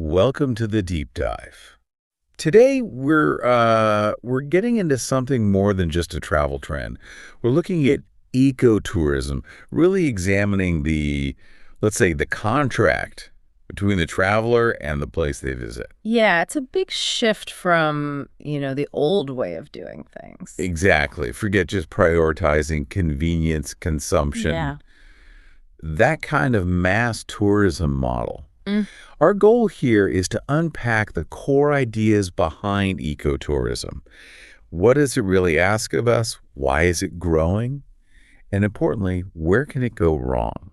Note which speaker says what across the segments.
Speaker 1: Welcome to the deep dive. Today we're getting into something more than just a travel trend. We're looking at ecotourism, really examining let's say, the contract between the traveler and the place they visit.
Speaker 2: Yeah, it's a big shift from, the old way of doing things.
Speaker 1: Exactly. Forget just prioritizing convenience, consumption,
Speaker 2: Yeah.
Speaker 1: that kind of mass tourism model.
Speaker 2: Mm.
Speaker 1: Our goal here is to unpack the core ideas behind ecotourism. What does it really ask of us? Why is it growing? And importantly, where can it go wrong?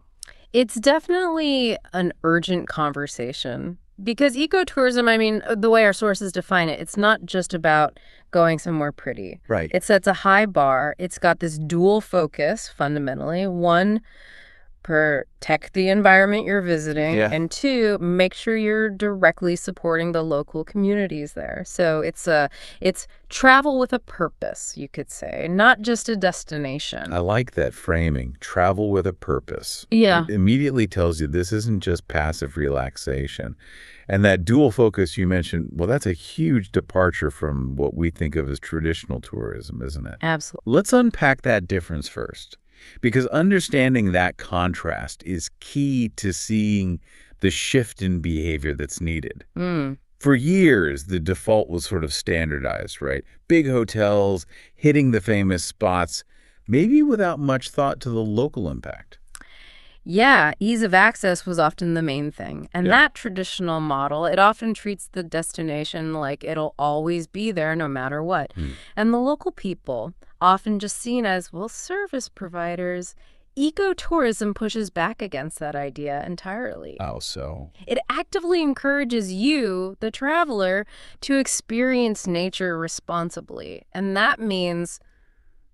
Speaker 2: It's definitely an urgent conversation because ecotourism, the way our sources define it, it's not just about going somewhere pretty.
Speaker 1: Right.
Speaker 2: It sets a high bar. It's got this dual focus, fundamentally. One, protect the environment you're visiting,
Speaker 1: Yeah.
Speaker 2: and two, make sure you're directly supporting the local communities there. So it's travel with a purpose, you could say, not just a destination.
Speaker 1: I like that framing, travel with a purpose. It
Speaker 2: Yeah.
Speaker 1: immediately tells you this isn't just passive relaxation. And that dual focus you mentioned, well, that's a huge departure from what we think of as traditional tourism, isn't it?
Speaker 2: Absolutely.
Speaker 1: Let's unpack that difference first, because understanding that contrast is key to seeing the shift in behavior that's needed.
Speaker 2: Mm.
Speaker 1: For years, the default was sort of standardized, right? Big hotels, hitting the famous spots, maybe without much thought to the local impact.
Speaker 2: Yeah, ease of access was often the main thing. And
Speaker 1: Yeah.
Speaker 2: that traditional model, it often treats the destination like it'll always be there no matter what.
Speaker 1: Hmm.
Speaker 2: And the local people, often just seen as, well, service providers, ecotourism pushes back against that idea entirely.
Speaker 1: Oh, so.
Speaker 2: It actively encourages you, the traveler, to experience nature responsibly. And that means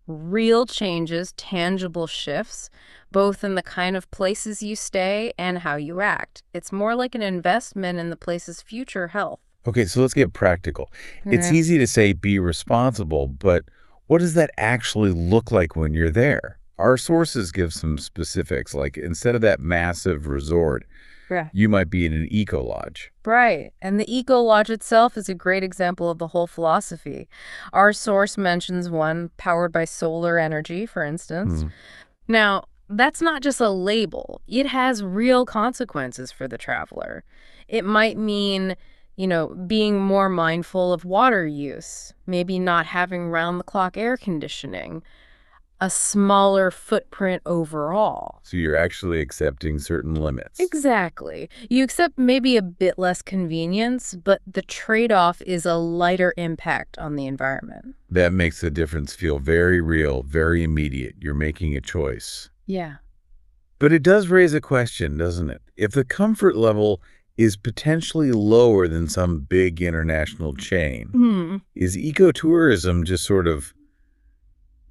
Speaker 2: real changes, tangible shifts, both in the kind of places you stay and how you act. It's more like an investment in the place's future health.
Speaker 1: Okay, so let's get practical. It's
Speaker 2: Yeah.
Speaker 1: easy to say be responsible, but what does that actually look like when you're there? Our sources give some specifics, like instead of that massive resort,
Speaker 2: Right.
Speaker 1: you might be in an eco lodge.
Speaker 2: Right. And the Eco Lodge itself is a great example of the whole philosophy. Our source mentions one powered by solar energy, for instance.
Speaker 1: Hmm.
Speaker 2: Now, that's not just a label. It has real consequences for the traveler. It might mean, being more mindful of water use, maybe not having round-the-clock air conditioning, a smaller footprint overall.
Speaker 1: So you're actually accepting certain limits.
Speaker 2: Exactly. You accept maybe a bit less convenience, but the trade-off is a lighter impact on the environment.
Speaker 1: That makes the difference feel very real, very immediate. You're making a choice.
Speaker 2: Yeah.
Speaker 1: But it does raise a question, doesn't it? If the comfort level is potentially lower than some big international chain,
Speaker 2: Hmm.
Speaker 1: is ecotourism just sort of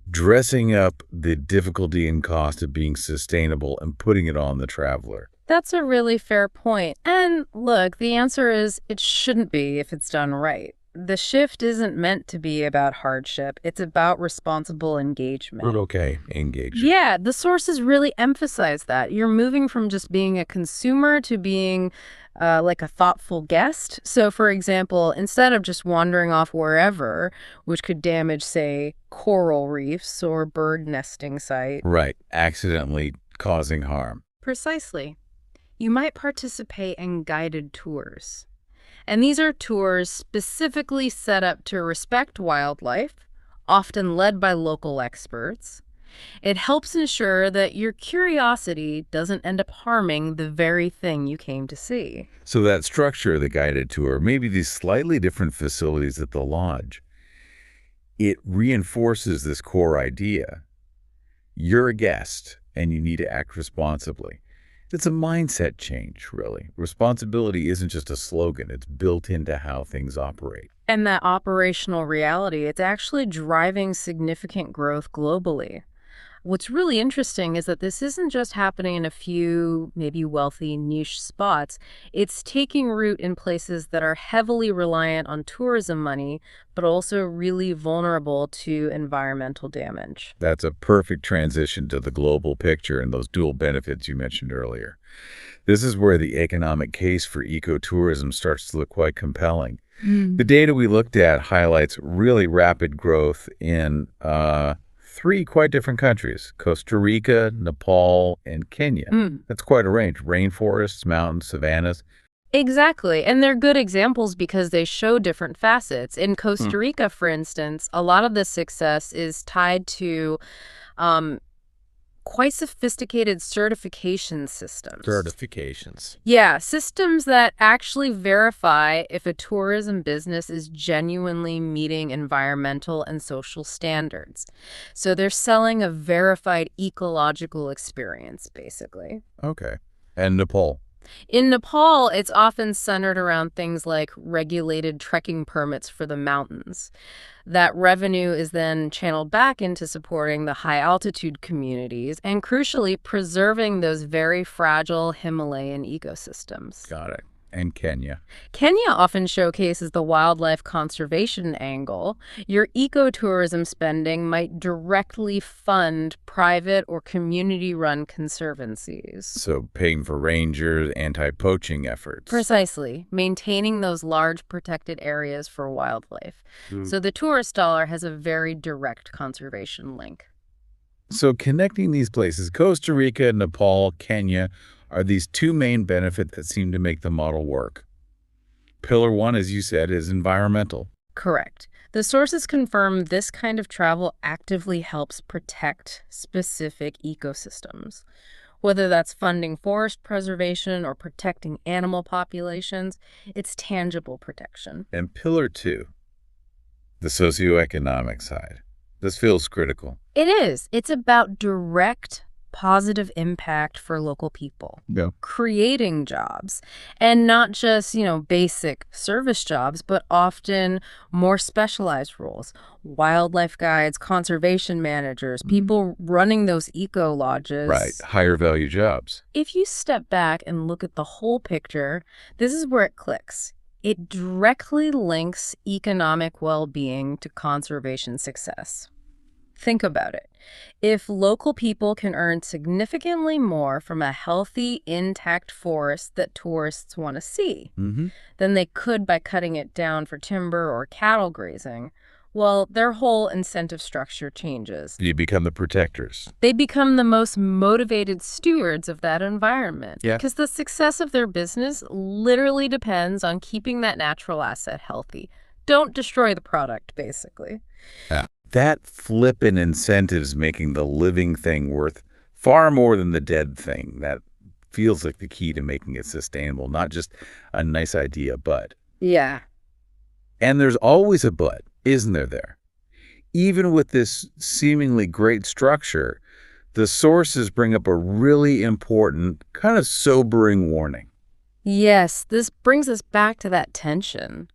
Speaker 1: dressing up the difficulty and cost of being sustainable and putting it on the traveler?
Speaker 2: That's a really fair point. And look, the answer is it shouldn't be if it's done right. The shift isn't meant to be about hardship. It's about responsible engagement.
Speaker 1: Okay, engage.
Speaker 2: Yeah, the sources really emphasize that. You're moving from just being a consumer to being like a thoughtful guest. So, for example, instead of just wandering off wherever, which could damage, say, coral reefs or bird nesting sites.
Speaker 1: Right, accidentally causing harm.
Speaker 2: Precisely. You might participate in guided tours. And these are tours specifically set up to respect wildlife, often led by local experts. It helps ensure that your curiosity doesn't end up harming the very thing you came to see.
Speaker 1: So that structure of the guided tour, maybe these slightly different facilities at the lodge, it reinforces this core idea. You're a guest, and you need to act responsibly. It's a mindset change, really. Responsibility isn't just a slogan. It's built into how things operate.
Speaker 2: And that operational reality, it's actually driving significant growth globally. What's really interesting is that this isn't just happening in a few maybe wealthy niche spots. It's taking root in places that are heavily reliant on tourism money, but also really vulnerable to environmental damage.
Speaker 1: That's a perfect transition to the global picture and those dual benefits you mentioned earlier. This is where the economic case for ecotourism starts to look quite compelling. The
Speaker 2: Mm.
Speaker 1: data we looked at highlights really rapid growth in three quite different countries: Costa Rica, Nepal, and Kenya.
Speaker 2: Mm.
Speaker 1: That's quite a range. Rainforests, mountains, savannas.
Speaker 2: Exactly. And they're good examples because they show different facets. In
Speaker 1: Hmm.
Speaker 2: Costa Rica, for instance, a lot of the success is tied to um, quite sophisticated certification systems.
Speaker 3: Certifications.
Speaker 2: Yeah, systems that actually verify if a tourism business is genuinely meeting environmental and social standards. So they're selling a verified ecological experience, basically.
Speaker 1: Okay. And Nepal.
Speaker 2: In Nepal, it's often centered around things like regulated trekking permits for the mountains. That revenue is then channeled back into supporting the high altitude communities and, crucially, preserving those very fragile Himalayan ecosystems.
Speaker 1: Got it. And Kenya.
Speaker 2: Kenya often showcases the wildlife conservation angle. Your ecotourism spending might directly fund private or community-run conservancies.
Speaker 1: So paying for rangers, anti-poaching efforts.
Speaker 2: Precisely, maintaining those large protected areas for wildlife. So the tourist dollar has a very direct conservation link.
Speaker 1: So connecting these places, Costa Rica, Nepal, Kenya, are these two main benefits that seem to make the model work. Pillar one, as you said, is environmental.
Speaker 2: Correct. The sources confirm this kind of travel actively helps protect specific ecosystems. Whether that's funding forest preservation or protecting animal populations, it's tangible protection.
Speaker 1: And pillar two, the socioeconomic side. This feels critical.
Speaker 2: It is. It's about direct positive impact for local people.
Speaker 1: Yeah.
Speaker 2: Creating jobs, and not just, basic service jobs, but often more specialized roles. Wildlife guides, conservation managers, people running those eco lodges.
Speaker 1: Right. Higher value jobs.
Speaker 2: If you step back and look at the whole picture, this is where it clicks. It directly links economic well-being to conservation success. Think about it. If local people can earn significantly more from a healthy, intact forest that tourists want to see than they could by cutting it down for timber or cattle grazing, well, their whole incentive structure changes.
Speaker 1: You become the protectors.
Speaker 2: They become the most motivated stewards of that environment.
Speaker 1: Yeah.
Speaker 2: Because the success of their business literally depends on keeping that natural asset healthy. Don't destroy the product, basically.
Speaker 1: Yeah. That flip in incentives making the living thing worth far more than the dead thing. That feels like the key to making it sustainable, not just a nice idea, but.
Speaker 2: Yeah.
Speaker 1: And there's always a but, isn't there? Even with this seemingly great structure, the sources bring up a really important, kind of sobering warning.
Speaker 2: Yes, this brings us back to that tension.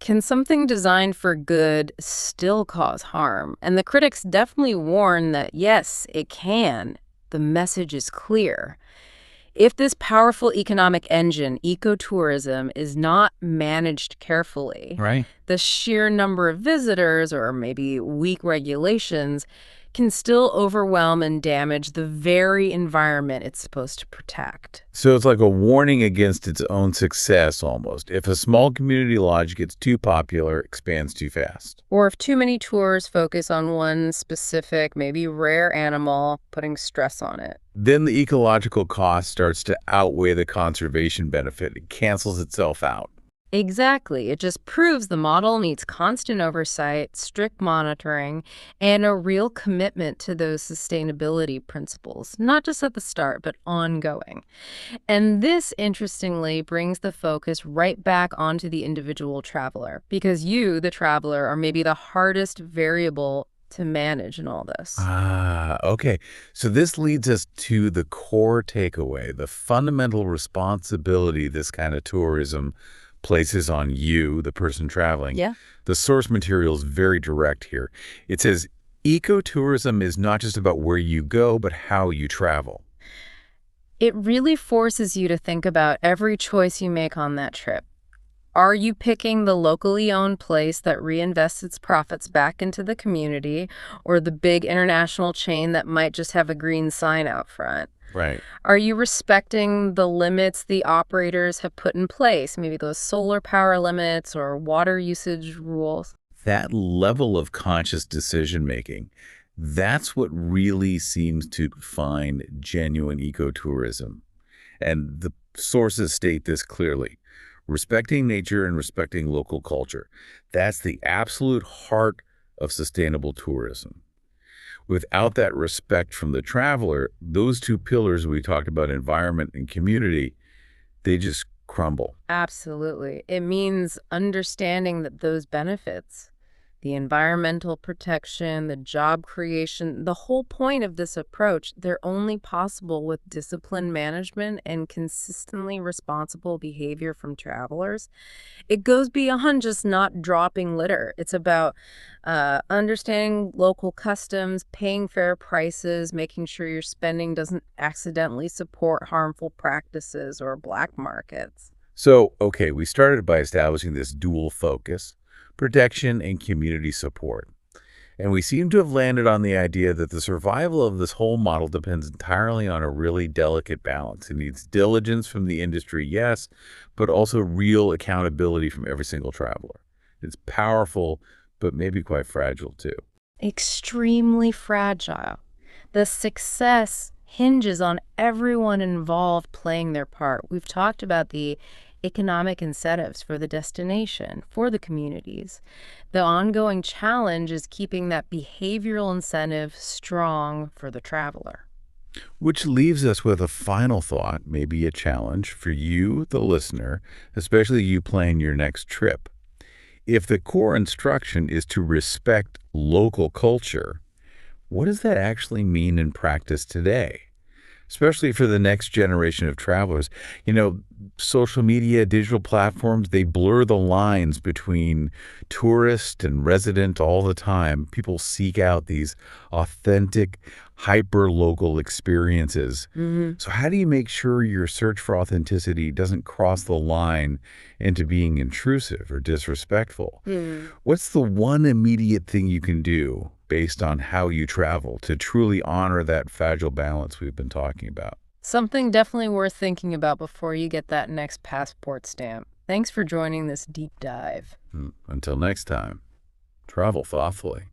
Speaker 2: Can something designed for good still cause harm? And the critics definitely warn that, yes, it can. The message is clear. If this powerful economic engine, ecotourism, is not managed carefully,
Speaker 1: Right.
Speaker 2: the sheer number of visitors or maybe weak regulations can still overwhelm and damage the very environment it's supposed to protect.
Speaker 1: So it's like a warning against its own success almost. If a small community lodge gets too popular, expands too fast.
Speaker 2: Or if too many tours focus on one specific, maybe rare animal, putting stress on it.
Speaker 1: Then the ecological cost starts to outweigh the conservation benefit. It cancels itself out.
Speaker 2: Exactly. It just proves the model needs constant oversight, strict monitoring, and a real commitment to those sustainability principles, not just at the start, but ongoing. And this, interestingly, brings the focus right back onto the individual traveler, because you, the traveler, are maybe the hardest variable to manage in all this.
Speaker 1: Okay. So this leads us to the core takeaway, the fundamental responsibility this kind of tourism places on you, the person traveling.
Speaker 2: Yeah.
Speaker 1: The source material is very direct here. It says ecotourism is not just about where you go, but how you travel.
Speaker 2: It really forces you to think about every choice you make on that trip. Are you picking the locally owned place that reinvests its profits back into the community, or the big international chain that might just have a green sign out front?
Speaker 1: Right.
Speaker 2: Are you respecting the limits the operators have put in place? Maybe those solar power limits or water usage rules?
Speaker 1: That level of conscious decision making, that's what really seems to define genuine ecotourism. And the sources state this clearly. Respecting nature and respecting local culture. That's the absolute heart of sustainable tourism. Without that respect from the traveler, those two pillars we talked about, environment and community, they just crumble.
Speaker 2: Absolutely. It means understanding that those benefits, the environmental protection, the job creation, the whole point of this approach, they're only possible with disciplined management and consistently responsible behavior from travelers. It goes beyond just not dropping litter. It's about understanding local customs, paying fair prices, making sure your spending doesn't accidentally support harmful practices or black markets.
Speaker 1: So, okay, we started by establishing this dual focus, protection and community support. And we seem to have landed on the idea that the survival of this whole model depends entirely on a really delicate balance. It needs diligence from the industry, yes, but also real accountability from every single traveler. It's powerful, but maybe quite fragile too.
Speaker 2: Extremely fragile. The success hinges on everyone involved playing their part. We've talked about the economic incentives for the destination, for the communities. The ongoing challenge is keeping that behavioral incentive strong for the traveler.
Speaker 1: Which leaves us with a final thought, maybe a challenge for you, the listener, especially you planning your next trip. If the core instruction is to respect local culture, what does that actually mean in practice today? Especially for the next generation of travelers. You know, social media, digital platforms, they blur the lines between tourist and resident all the time. People seek out these authentic, hyper-local experiences. So how do you make sure your search for authenticity doesn't cross the line into being intrusive or disrespectful? What's the one immediate thing you can do based on how you travel to truly honor that fragile balance we've been talking about?
Speaker 2: Something definitely worth thinking about before you get that next passport stamp. Thanks for joining this deep dive.
Speaker 1: Until next time, travel thoughtfully.